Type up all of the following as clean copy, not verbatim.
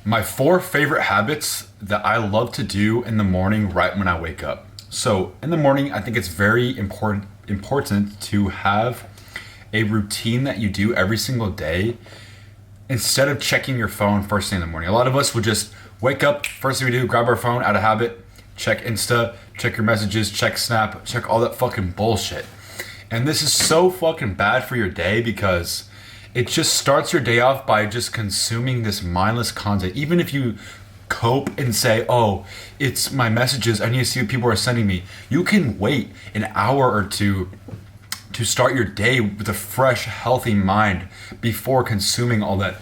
My four favorite habits that I love to do in the morning right when I wake up. So in the morning, I think it's very important to have a routine that you do every single day instead of checking your phone first thing in the morning. A lot of us will just wake up, first thing we do, grab our phone out of habit, check Insta, check your messages, check Snap, check all that fucking bullshit. And this is so fucking bad for your day because it just starts your day off by just consuming this mindless content. Even if you cope and say, oh, it's my messages, I need to see what people are sending me. You can wait an hour or two to start your day with a fresh, healthy mind before consuming all that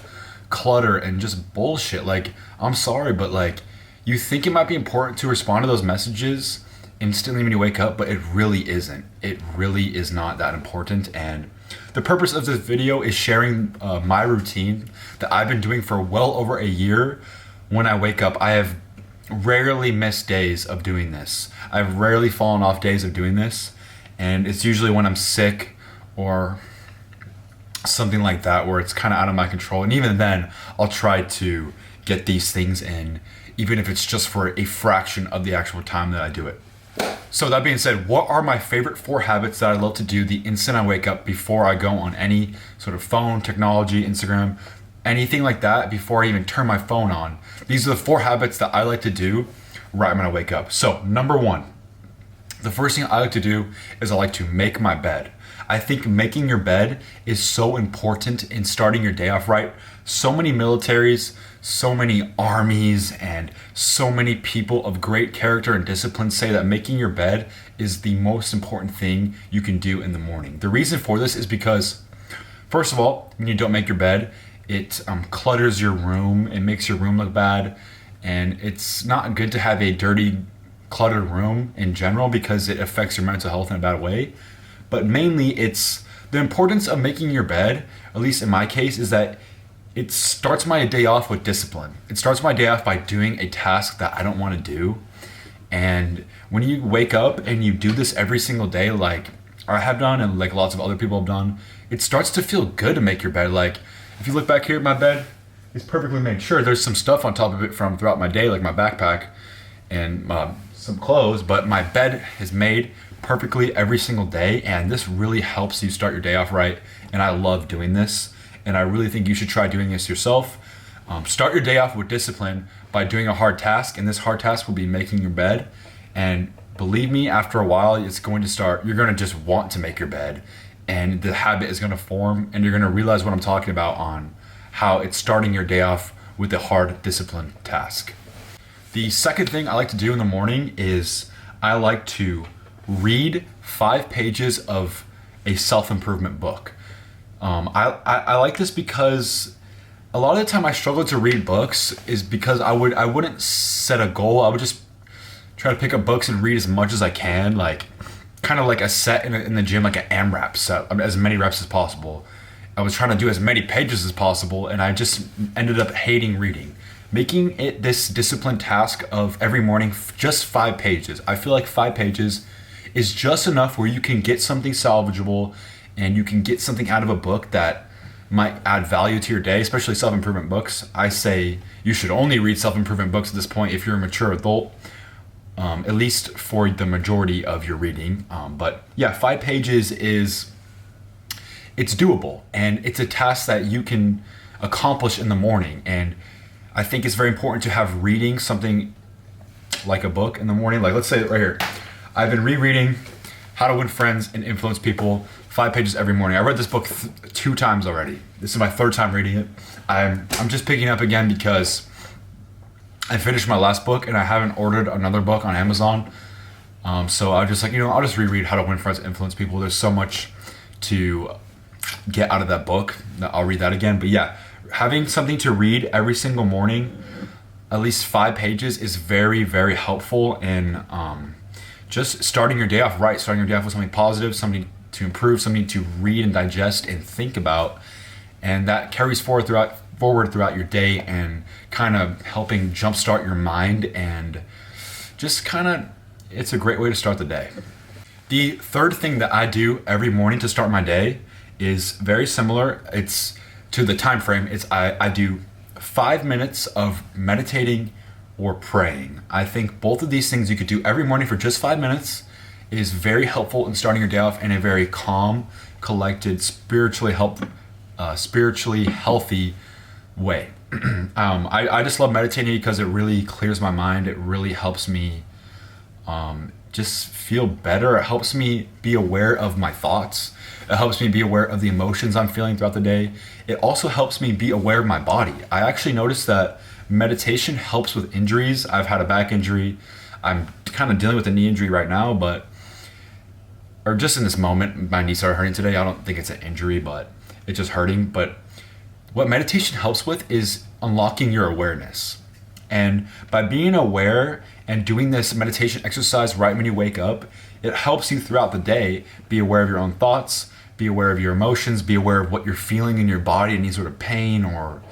clutter and just bullshit. Like, I'm sorry, but like, you think it might be important to respond to those messages instantly when you wake up, but it really isn't. It really is not that important. And the purpose of this video is sharing my routine that I've been doing for well over a year. When I wake up, I have rarely missed days of doing this. I've rarely fallen off days of doing this. And it's usually when I'm sick or something like that where it's kind of out of my control. And even then, I'll try to get these things in, even if it's just for a fraction of the actual time that I do it. So that being said, what are my favorite four habits that I love to do the instant I wake up before I go on any sort of phone, technology, Instagram, anything like that before I even turn my phone on? These are the four habits that I like to do right when I wake up. So number one, the first thing I like to do is I like to make my bed. I think making your bed is so important in starting your day off right. So many militaries, so many armies, and so many people of great character and discipline say that making your bed is the most important thing you can do in the morning. The reason for this is because, first of all, when you don't make your bed, it clutters your room, it makes your room look bad, and it's not good to have a dirty, cluttered room in general because it affects your mental health in a bad way. But mainly it's the importance of making your bed, at least in my case, is that it starts my day off with discipline. It starts my day off by doing a task that I don't want to do. And when you wake up and you do this every single day, like I have done and like lots of other people have done, it starts to feel good to make your bed. Like if you look back here at my bed, it's perfectly made. Sure, there's some stuff on top of it from throughout my day, like my backpack and some clothes, but my bed is made perfectly every single day, and this really helps you start your day off right. And I love doing this, and I really think you should try doing this yourself. Start your day off with discipline by doing a hard task, and this hard task will be making your bed. And believe me, after a while, it's going to start, you're going to just want to make your bed, and the habit is going to form, and you're going to realize what I'm talking about on how it's starting your day off with a hard discipline task. The second thing I like to do in the morning is I like to read 5 pages of a self-improvement book. I like this because a lot of the time I struggle to read books is because I wouldn't set a goal. I would just try to pick up books and read as much as I can, like kind of like a set in the gym, like an AMRAP set, as many reps as possible. I was trying to do as many pages as possible, and I just ended up hating reading. Making it this disciplined task of every morning, just 5 pages. I feel like 5 pages is just enough where you can get something salvageable and you can get something out of a book that might add value to your day, especially self-improvement books. I say you should only read self-improvement books at this point if you're a mature adult, at least for the majority of your reading. But yeah, 5 pages it's doable, and it's a task that you can accomplish in the morning. And I think it's very important to have reading something like a book in the morning. Like let's say right here, I've been rereading How to Win Friends and Influence People, 5 pages every morning. I read this book 2 times already. This is my 3rd time reading it. I'm just picking up again because I finished my last book and I haven't ordered another book on Amazon. So I was just like, I'll just reread How to Win Friends and Influence People. There's so much to get out of that book that I'll read that again. But yeah, having something to read every single morning, at least 5 pages, is very, very helpful in just starting your day off right, starting your day off with something positive, something to improve, something to read and digest and think about. And that carries forward throughout your day and kind of helping jumpstart your mind, and just kind of, it's a great way to start the day. The third thing that I do every morning to start my day is very similar. It's to the time frame. I do 5 minutes of meditating or praying. I think both of these things you could do every morning for just 5 minutes is very helpful in starting your day off in a very calm, collected, spiritually healthy way. I just love meditating because it really clears my mind. It really helps me just feel better. It helps me be aware of my thoughts. It helps me be aware of the emotions I'm feeling throughout the day. It also helps me be aware of my body. I actually noticed that meditation helps with injuries. I've had a back injury. I'm kind of dealing with a knee injury right now, or just in this moment, my knee started hurting today. I don't think it's an injury, but it's just hurting. But what meditation helps with is unlocking your awareness. And by being aware and doing this meditation exercise right when you wake up, it helps you throughout the day be aware of your own thoughts, be aware of your emotions, be aware of what you're feeling in your body, any sort of pain or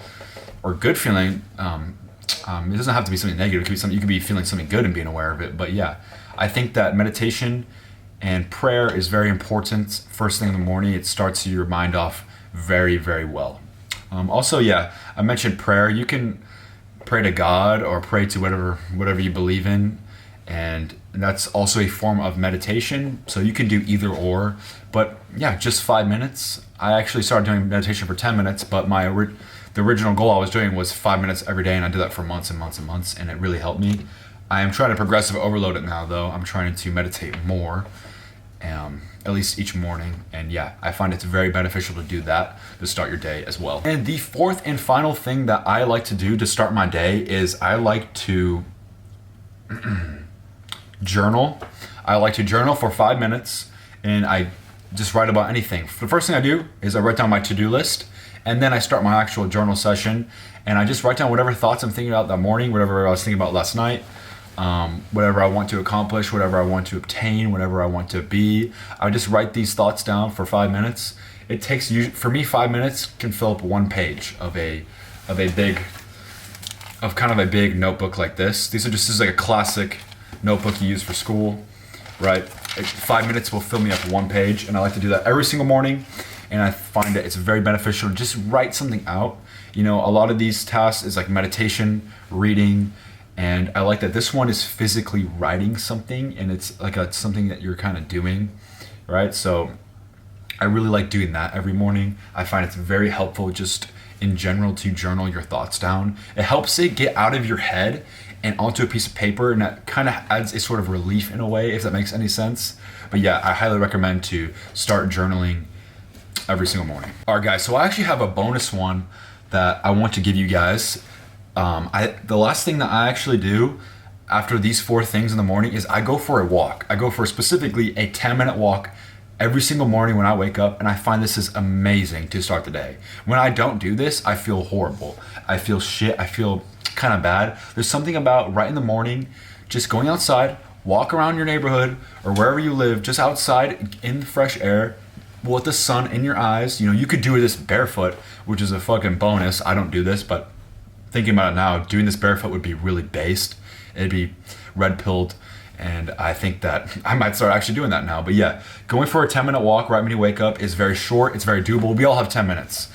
good feeling. It doesn't have to be something negative. It could be something, you could be feeling something good and being aware of it. But yeah, I think that meditation and prayer is very important. First thing in the morning, it starts your mind off very, very well. Also, yeah, I mentioned prayer. You can pray to God or pray to whatever you believe in, and that's also a form of meditation. So you can do either or. But yeah, just 5 minutes. I actually started doing meditation for 10 minutes, but the original goal I was doing was 5 minutes every day, and I did that for months and months and months, and it really helped me. I am trying to progressive overload it now, though. I'm trying to meditate more, at least each morning. And yeah, I find it's very beneficial to do that to start your day as well. And the fourth and final thing that I like to do to start my day is I like to journal. I like to journal for 5 minutes, and I just write about anything. The first thing I do is I write down my to-do list, and then I start my actual journal session, and I just write down whatever thoughts I'm thinking about that morning, whatever I was thinking about last night, whatever I want to accomplish, whatever I want to obtain, whatever I want to be. I just write these thoughts down for 5 minutes. It takes, for me, 5 minutes can fill up one page of kind of a big notebook like this. This is like a classic notebook you use for school, right? 5 minutes will fill me up one page, and I like to do that every single morning. And I find that it's very beneficial to just write something out. You know, a lot of these tasks is like meditation, reading, and I like that this one is physically writing something, and it's like something that you're kind of doing, right? So I really like doing that every morning. I find it's very helpful just in general to journal your thoughts down. It helps it get out of your head and onto a piece of paper, and that kind of adds a sort of relief in a way, if that makes any sense. But yeah, I highly recommend to start journaling every single morning. All right, guys, so I actually have a bonus one that I want to give you guys. The last thing that I actually do after these 4 things in the morning is I go for a walk. I go for specifically a 10-minute walk every single morning when I wake up, and I find this is amazing to start the day. When I don't do this, I feel horrible. I feel shit. I feel kind of bad. There's something about right in the morning, just going outside, walk around your neighborhood or wherever you live, just outside in the fresh air, with the sun in your eyes. You know, you could do this barefoot, which is a fucking bonus. I don't do this, but thinking about it now, doing this barefoot would be really based. It'd be red pilled, and I think that I might start actually doing that now. But yeah, going for a 10-minute walk right when you wake up is very short. It's very doable. We all have 10 minutes,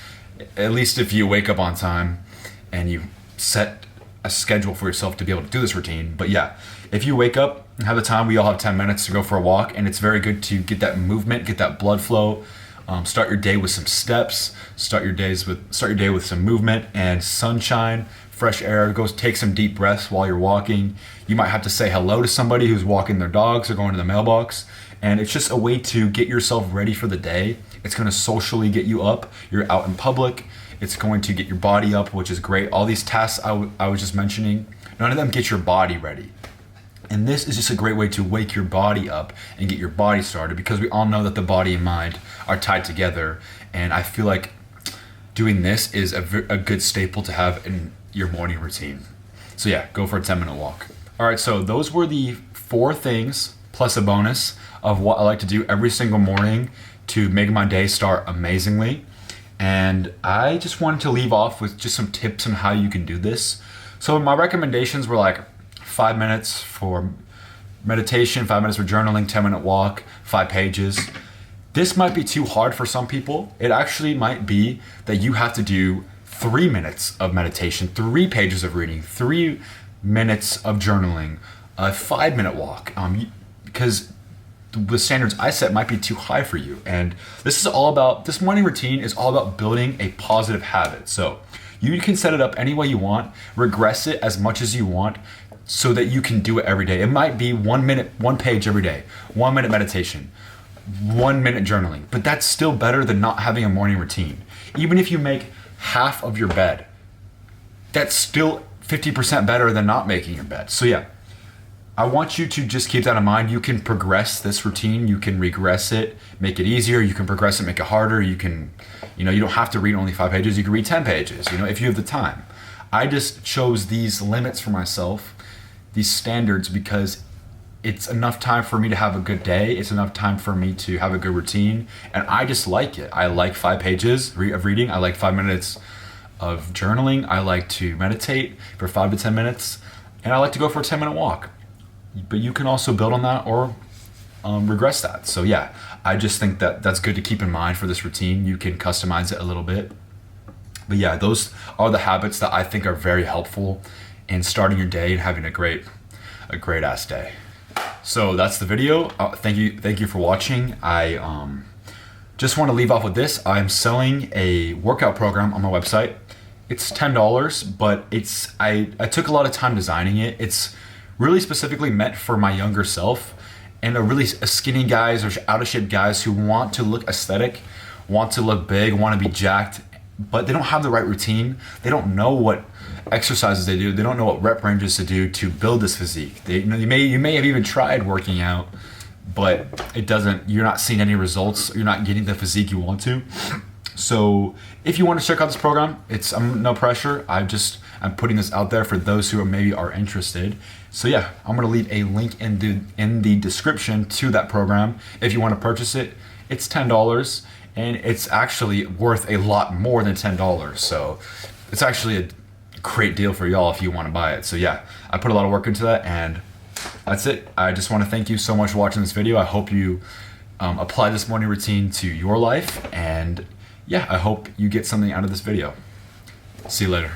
at least if you wake up on time and you set a schedule for yourself to be able to do this routine. But yeah, if you wake up and have the time, we all have 10 minutes to go for a walk, and it's very good to get that movement, get that blood flow. Start your day with some steps. Start your day with some movement and sunshine, fresh air. Go take some deep breaths while you're walking. You might have to say hello to somebody who's walking their dogs or going to the mailbox, and it's just a way to get yourself ready for the day. It's going to socially get you up. You're out in public. It's going to get your body up, which is great. All these tasks I was just mentioning, none of them get your body ready. And this is just a great way to wake your body up and get your body started, because we all know that the body and mind are tied together. And I feel like doing this is a good staple to have in your morning routine. So yeah, go for a 10-minute walk. All right, so those were the 4 things plus a bonus of what I like to do every single morning to make my day start amazingly. And I just wanted to leave off with just some tips on how you can do this. So my recommendations were like 5 minutes for meditation, 5 minutes for journaling, 10-minute walk, 5 pages. This might be too hard for some people. It actually might be that you have to do 3 minutes of meditation, 3 pages of reading, 3 minutes of journaling, a 5 minute walk, because the standards I set might be too high for you. And this morning routine is all about building a positive habit. So you can set it up any way you want, regress it as much as you want so that you can do it every day. It might be 1 minute, 1 page every day, 1 minute meditation, 1 minute journaling, but that's still better than not having a morning routine. Even if you make half of your bed, that's still 50% better than not making your bed. So yeah, I want you to just keep that in mind. You can progress this routine. You can regress it, make it easier. You can progress it, make it harder. You can, you don't have to read only 5 pages. You can read 10 pages, if you have the time. I just chose these limits for myself, these standards, because it's enough time for me to have a good day. It's enough time for me to have a good routine. And I just like it. I like 5 pages of reading. I like 5 minutes of journaling. I like to meditate for 5 to 10 minutes. And I like to go for a 10-minute walk. But you can also build on that or regress that. So yeah, I just think that that's good to keep in mind for this routine. You can customize it a little bit. But yeah, those are the habits that I think are very helpful in starting your day and having a great ass day. So that's the video. Thank you for watching. I just want to leave off with this. I'm selling a workout program on my website. It's $10, but I took a lot of time designing it. It's really specifically meant for my younger self and a skinny guys or out of shape guys who want to look aesthetic, want to look big, want to be jacked, but they don't have the right routine. They don't know what exercises they do. They don't know what rep ranges to do to build this physique. You may have even tried working out, but you're not seeing any results. You're not getting the physique you want to. So if you want to check out this program, I'm no pressure. I'm putting this out there for those who maybe are interested. So yeah, I'm gonna leave a link in the description to that program. If you want to purchase it, it's $10, and it's actually worth a lot more than $10. So it's actually a great deal for y'all if you want to buy it. So yeah, I put a lot of work into that, and that's it. I just want to thank you so much for watching this video. I hope you apply this morning routine to your life, and yeah, I hope you get something out of this video. See you later.